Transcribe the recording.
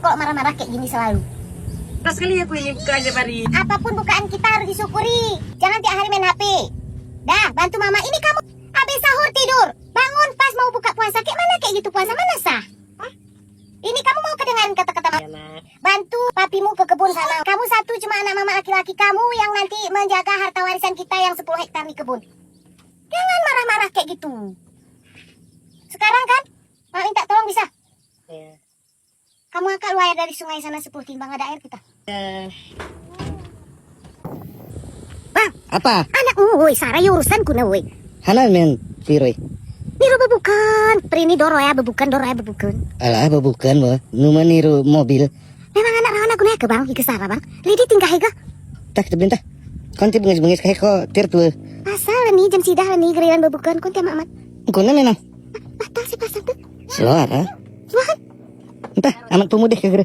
kalau marah-marah kayak gini selalu. Pas sekali aku ini buka aja Pari. Apapun bukaan kita harus disyukuri. Jangan tiap hari main HP. Dah, bantu mama. Ini kamu habis sahur tidur. Bangun pas mau buka puasa. Kayak mana kayak gitu puasa? Mana sah? Hah? Ini kamu mau kedengaran kata-kata mama? Bantu papimu ke kebun sana. Kamu satu cuma anak mama laki-laki kamu yang nanti menjaga harta warisan kita yang 10 hektar di kebun. Jangan marah-marah kayak gitu. Sekarang kan, mau minta tolong bisa? Ya. Kamu angkat air dari sungai sana 10 timbang ada air kita. Bang, Apa? anakmu woi, sarai urusanku na woi. Hanan men piroy. Niru bebukan, perini doro ya bebukan, doro ya bebukan. Alah bukan mo. Numa niru mobil. Memang anak rawan aku naik ke bang, ke Sarah bang. Lidi tingkah higa. Tak tebintah. Konti bengis-bengis kayak kok tirtu. Pasal nih jam sidah nih gerilan bebukan konti amat. Kuna menang. Batal sih pasal tuh. Suara. Wah, Entah amat pemuda kagere.